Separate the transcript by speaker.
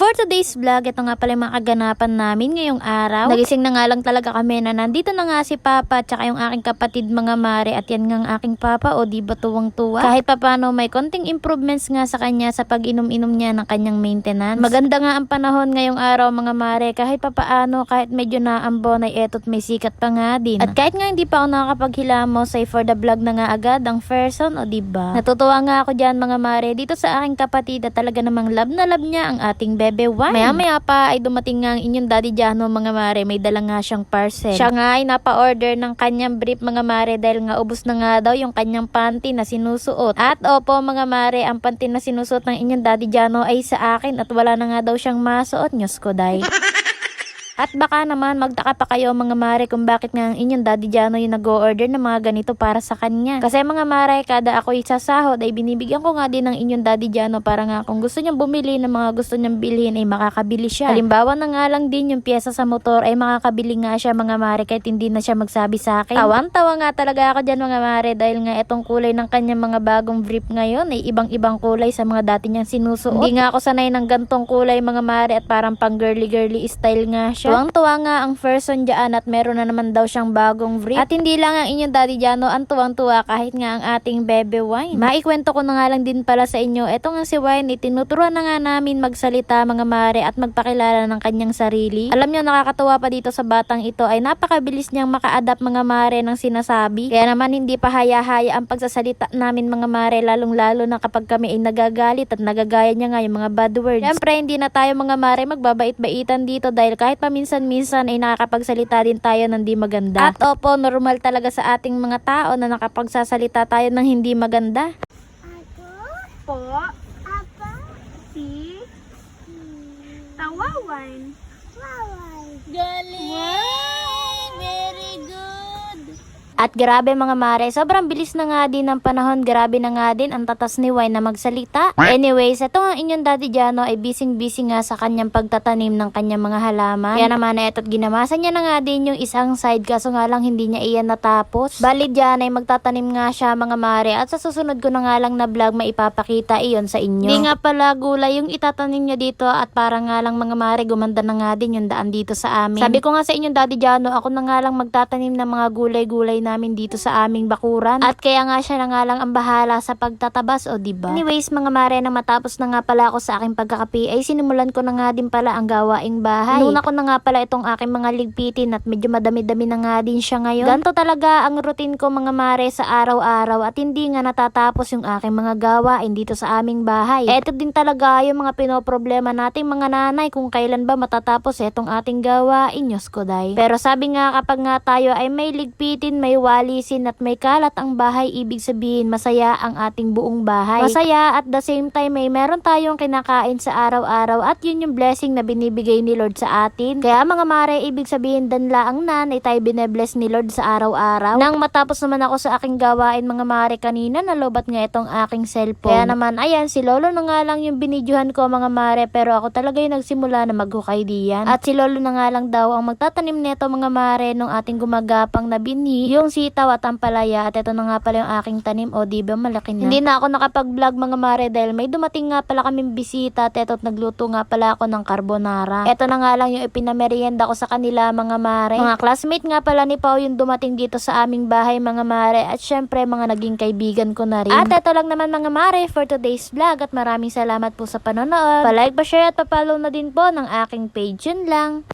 Speaker 1: for today's vlog, ito nga pala yung mga kaganapan namin ngayong araw. Nagising na nga lang talaga kami na nandito na nga si Papa at saka yung aking kapatid mga mare. At yan nga ang aking Papa, o di ba tuwang-tuwa? Kahit papano may konting improvements nga sa kanya sa pag-inom-inom niya ng kanyang maintenance. Maganda nga ang panahon ngayong araw mga mare. Kahit papaano, kahit medyo naambon ay eto't may sikat pa nga din. At kahit nga hindi pa ako nakakapaghilamos, say for the vlog na nga agad ang person, o di ba? Natutuwa nga ako dyan mga mare dito sa aking kapatid at talaga namang love na love niya ang ating bebe wine. Maya-maya pa ay dumating nga ang inyong daddy Jano mga mare. May dala nga siyang parcel. Siya nga ay napa-order ng kanyang brief mga mare dahil nga ubos na nga daw yung kanyang panty na sinusuot. At opo mga mare, ang panty na sinusuot ng inyong daddy Jano ay sa akin at wala na nga daw siyang masuot. Nyos ko day. At baka naman magtaka pa kayo mga mare kung bakit nga ang inyong daddy Jano yung nag-o-order ng mga ganito para sa kanya. Kasi mga mare, kada ako isasahod ay binibigyan ko nga din ng inyong daddy Jano para nga kung gusto niyang bumili ng mga gusto niyang bilhin ay makakabili siya. Halimbawa na nga lang din yung pyesa sa motor ay makakabili nga siya mga mare kahit hindi na siya magsabi sa akin. Tawang-tawa nga talaga ako dyan mga mare dahil nga itong kulay ng kanyang mga bagong brief ngayon ay ibang-ibang kulay sa mga dati niyang sinusuot. Hindi nga ako sanay ng gantong kulay mga mare at parang pang girly-girly style nga siya. Tuwang-tuwa nga ang person dyan at meron na naman daw siyang bagong brief. At hindi lang ang inyong daddy Jano ang tuwang-tuwa kahit nga ang ating bebe wine. Maikwento ko na nga lang din pala sa inyo. Ito nga si Wine, tinuturuan na nga namin magsalita mga mare at magpakilala ng kanyang sarili. Alam nyo, nakakatuwa pa dito sa batang ito ay napakabilis niyang maka-adapt mga mare ng sinasabi. Kaya naman hindi pa haya-haya ang pagsasalita namin mga mare, lalong-lalo na kapag kami ay nagagalit at nagagaya niya nga yung mga bad words. Siyempre hindi na tayo mga mare magbabait-baitan dito dahil kahit minsan-minsan ay nakakapagsalita din tayo ng di maganda. At opo, normal talaga sa ating mga tao na nakapagsasalita tayo ng hindi maganda.
Speaker 2: Ako?
Speaker 1: Po,
Speaker 2: Apa?
Speaker 1: si, tawawan.
Speaker 2: Waway.
Speaker 1: Galing! Very good! At grabe mga mare, sobrang bilis na nga din ng panahon. Grabe na nga din ang tatas ni Wine na magsalita. Anyways, ito ang inyong daddy Jano ay busy nga sa kanyang pagtatanim ng kanyang mga halaman. Kaya naman eto't ginamasan niya na nga din yung isang side kaso nga lang hindi niya iyan natapos. Bali dyan ay magtatanim nga siya mga mare at sa susunod ko na nga lang na vlog maipapakita iyon sa inyo. Hindi nga pala gulay yung itatanim niya dito at para nga lang mga mare gumanda na nga din yung daan dito sa amin. Sabi ko nga sa inyong daddy Jano, ako na nga lang magtatanim ng mga gulay-gulay namin dito sa aming bakuran. At kaya nga siya na nga lang ang bahala sa pagtatabas, o diba? Anyways mga mare, na matapos na nga pala ako sa aking pagkakapi ay sinimulan ko na nga din pala ang gawaing bahay. Nuna ko na nga pala itong aking mga ligpitin at medyo madami-dami na nga din siya ngayon. Ganto talaga ang routine ko mga mare sa araw-araw at hindi nga natatapos yung aking mga gawain dito sa aming bahay. Eto din talaga yung mga pinoproblema nating mga nanay kung kailan ba matatapos etong ating gawain, Diyos ko day. Pero sabi nga kapag nga tayo ay may ligpitin, may walisin at may kalat ang bahay, ibig sabihin masaya ang ating buong bahay. Masaya at the same time may meron tayong kinakain sa araw-araw at yun yung blessing na binibigay ni Lord sa atin. Kaya mga mare, ibig sabihin danla ang nanay tayo binebless ni Lord sa araw-araw. Nang matapos naman ako sa aking gawain mga mare kanina, nalobat nga itong aking cellphone. Kaya naman ayan, si Lolo na nga lang yung binidyohan ko mga mare, pero ako talaga yung nagsimula na maghukay diyan. At si Lolo na nga lang daw ang magtatanim neto mga mare nung ating gumagapang na binhi, yung sitaw at ampalaya. At ito na nga pala yung aking tanim, o diba malaki na. Hindi na ako nakapag-vlog mga mare dahil may dumating nga pala kaming bisita at eto't nagluto nga pala ako ng carbonara. Ito na nga lang yung ipinamerienda ko sa kanila mga mare. Mga classmate nga pala ni Pao yung dumating dito sa aming bahay mga mare at syempre mga naging kaibigan ko na rin. At ito lang naman mga mare for today's vlog at maraming salamat po sa panonood. Pa-like, pa-share at pa-follow na din po ng aking page. Yun lang.